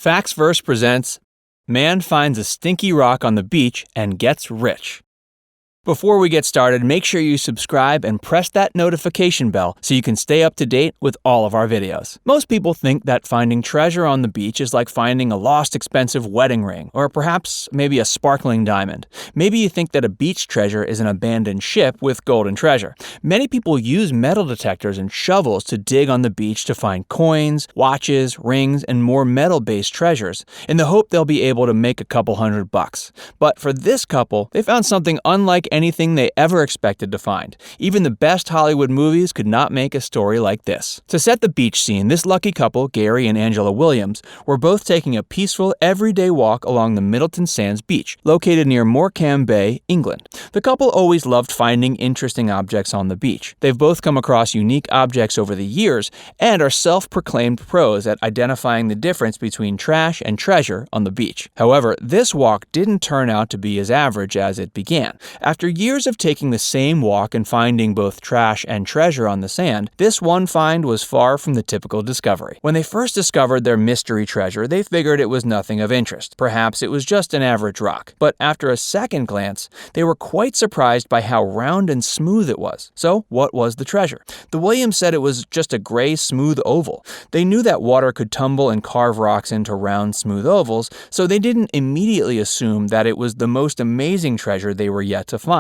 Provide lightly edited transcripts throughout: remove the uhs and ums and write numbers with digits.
Facts Verse presents Man Finds a Stinky Rock on the Beach and Gets Rich. Before we get started, make sure you subscribe and press that notification bell so you can stay up to date with all of our videos. Most people think that finding treasure on the beach is like finding a lost expensive wedding ring, or perhaps maybe a sparkling diamond. Maybe you think that a beach treasure is an abandoned ship with golden treasure. Many people use metal detectors and shovels to dig on the beach to find coins, watches, rings, and more metal-based treasures in the hope they'll be able to make a couple $100. But for this couple, they found something unlike anything they ever expected to find. Even the best Hollywood movies could not make a story like this. To set the beach scene, this lucky couple, Gary and Angela Williams, were both taking a peaceful, everyday walk along the Middleton Sands beach, located near Morecambe Bay, England. The couple always loved finding interesting objects on the beach. They've both come across unique objects over the years and are self-proclaimed pros at identifying the difference between trash and treasure on the beach. However, this walk didn't turn out to be as average as it began. After years of taking the same walk and finding both trash and treasure on the sand, this one find was far from the typical discovery. When they first discovered their mystery treasure, they figured it was nothing of interest. Perhaps it was just an average rock. But after a second glance, they were quite surprised by how round and smooth it was. So, what was the treasure? The Williams said it was just a gray, smooth oval. They knew that water could tumble and carve rocks into round, smooth ovals, so they didn't immediately assume that it was the most amazing treasure they were yet to find.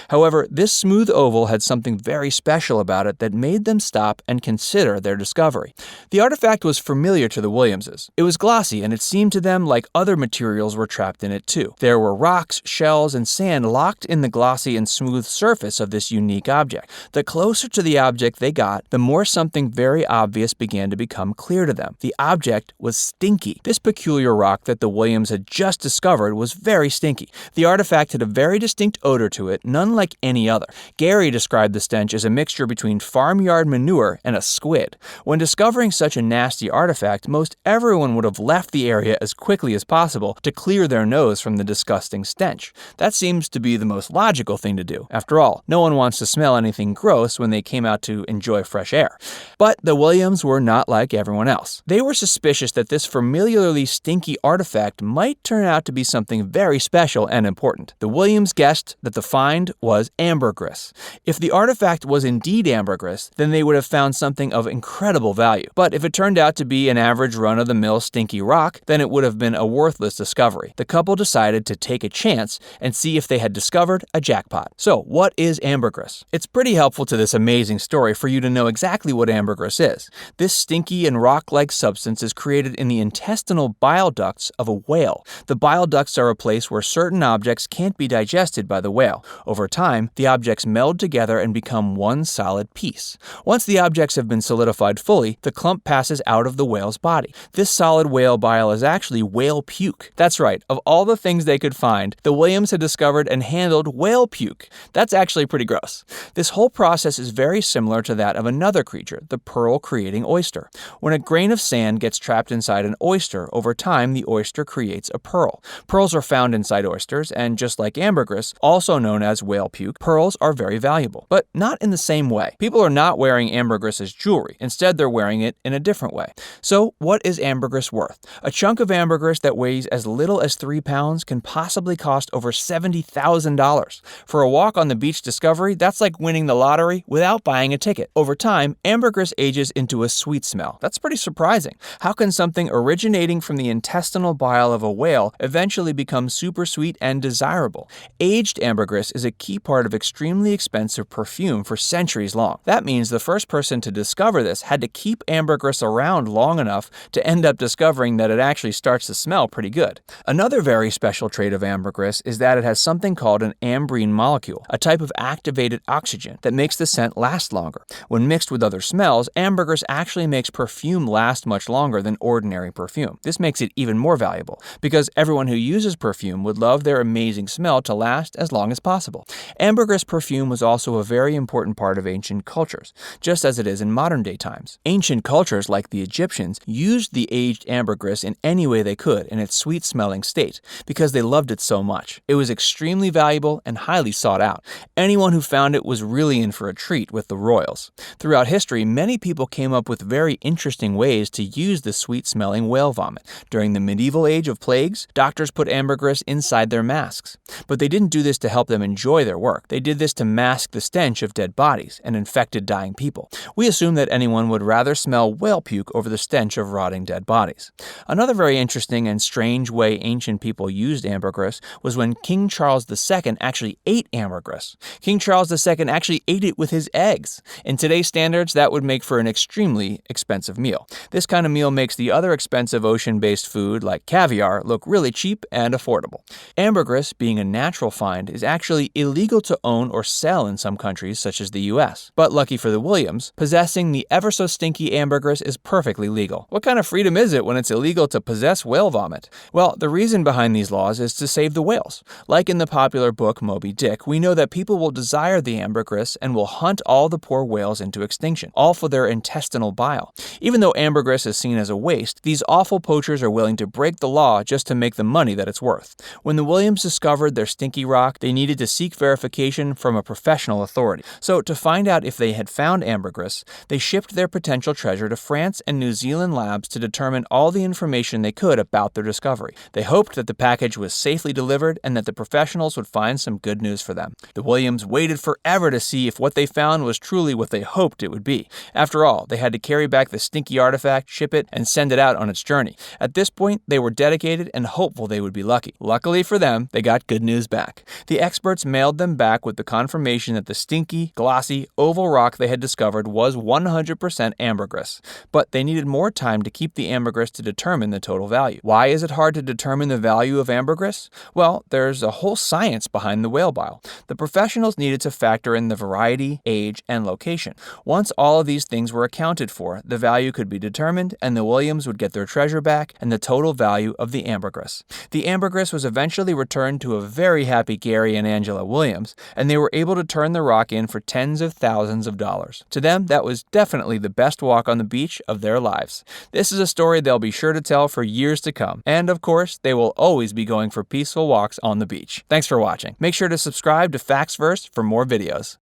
However, this smooth oval had something very special about it that made them stop and consider their discovery. The artifact was familiar to the Williamses. It was glossy, and it seemed to them like other materials were trapped in it too. There were rocks, shells, and sand locked in the glossy and smooth surface of this unique object. The closer to the object they got, the more something very obvious began to become clear to them. The object was Stinky. This peculiar rock that the Williams had just discovered was very stinky. The artifact had a very distinct odor to it, none like any other. Gary described the stench as a mixture between farmyard manure and a squid. When discovering such a nasty artifact, most everyone would have left the area as quickly as possible to clear their nose from the disgusting stench. That seems to be the most logical thing to do. After all, no one wants to smell anything gross when they came out to enjoy fresh air. But the Williams were not like everyone else. They were suspicious that this familiarly stinky artifact might turn out to be something very special and important. The Williams guessed that the find was ambergris. If the artifact was indeed ambergris, then they would have found something of incredible value. But if it turned out to be an average run-of-the-mill stinky rock, then it would have been a worthless discovery. The couple decided to take a chance and see if they had discovered a jackpot. So, what is ambergris? It's pretty helpful to this amazing story for you to know exactly what ambergris is. This stinky and rock-like substance is created in the intestinal bile ducts of a whale. The bile ducts are a place where certain objects can't be digested by the whale. Over time, the objects meld together and become one solid piece. Once the objects have been solidified fully, the clump passes out of the whale's body. This solid whale bile is actually whale puke. That's right, of all the things they could find, the Williams had discovered and handled whale puke. That's actually pretty gross. This whole process is very similar to that of another creature, the pearl-creating oyster. When a grain of sand gets trapped inside an oyster, over time the oyster creates a pearl. Pearls are found inside oysters, and just like ambergris, also known as whale puke, pearls are very valuable, but not in the same way. People are not wearing ambergris as jewelry. Instead, they're wearing it in a different way. So, what is ambergris worth? A chunk of ambergris that weighs as little as 3 pounds can possibly cost over $70,000. For a walk on the beach discovery, that's like winning the lottery without buying a ticket. Over time, ambergris ages into a sweet smell. That's pretty surprising. How can something originating from the intestinal bile of a whale eventually become super sweet and desirable? Aged ambergris is a key part of extremely expensive perfume for centuries long. That means the first person to discover this had to keep ambergris around long enough to end up discovering that it actually starts to smell pretty good. Another very special trait of ambergris is that it has something called an ambrine molecule, a type of activated oxygen that makes the scent last longer. When mixed with other smells, ambergris actually makes perfume last much longer than ordinary perfume. This makes it even more valuable because everyone who uses perfume would love their amazing smell to last as long as possible. Ambergris perfume was also a very important part of ancient cultures, just as it is in modern-day times. Ancient cultures, like the Egyptians, used the aged ambergris in any way they could in its sweet-smelling state, because they loved it so much. It was extremely valuable and highly sought out. Anyone who found it was really in for a treat with the royals. Throughout history, many people came up with very interesting ways to use the sweet-smelling whale vomit. During the medieval age of plagues, doctors put ambergris inside their masks. But they didn't do this to help them enjoy their work. They did this to mask the stench of dead bodies and infected dying people. We assume that anyone would rather smell whale puke over the stench of rotting dead bodies. Another very interesting and strange way ancient people used ambergris was when King Charles II actually ate ambergris. King Charles II actually ate it with his eggs. In today's standards, that would make for an extremely expensive meal. This kind of meal makes the other expensive ocean-based food, like caviar, look really cheap and affordable. Ambergris, being a natural find, is actually illegal to own or sell in some countries, such as the US. But lucky for the Williams, possessing the ever-so-stinky ambergris is perfectly legal. What kind of freedom is it when it's illegal to possess whale vomit? Well, the reason behind these laws is to save the whales. Like in the popular book Moby Dick, we know that people will desire the ambergris and will hunt all the poor whales into extinction, all for their intestinal bile. Even though ambergris is seen as a waste, these awful poachers are willing to break the law just to make the money that it's worth. When the Williams discovered their stinky rock, they needed to seek verification from a professional authority. So, to find out if they had found ambergris, they shipped their potential treasure to France and New Zealand labs to determine all the information they could about their discovery. They hoped that the package was safely delivered and that the professionals would find some good news for them. The Williams waited forever to see if what they found was truly what they hoped it would be. After all, they had to carry back the stinky artifact, ship it, and send it out on its journey. At this point, they were dedicated and hopeful they would be lucky. Luckily for them, they got good news back. The experts mailed them back with the confirmation that the stinky, glossy, oval rock they had discovered was 100% ambergris. But they needed more time to keep the ambergris to determine the total value. Why is it hard to determine the value of ambergris? Well, there's a whole science behind the whale bile. The professionals needed to factor in the variety, age, and location. Once all of these things were accounted for, the value could be determined, and the Williams would get their treasure back and the total value of the ambergris. The ambergris was eventually returned to a very happy Gary and Angela Williams, and they were able to turn the rock in for tens of thousands of dollars. To them, that was definitely the best walk on the beach of their lives. This is a story they'll be sure to tell for years to come, and of course, they will always be going for peaceful walks on the beach. Thanks for watching. Make sure to subscribe to Facts First for more videos.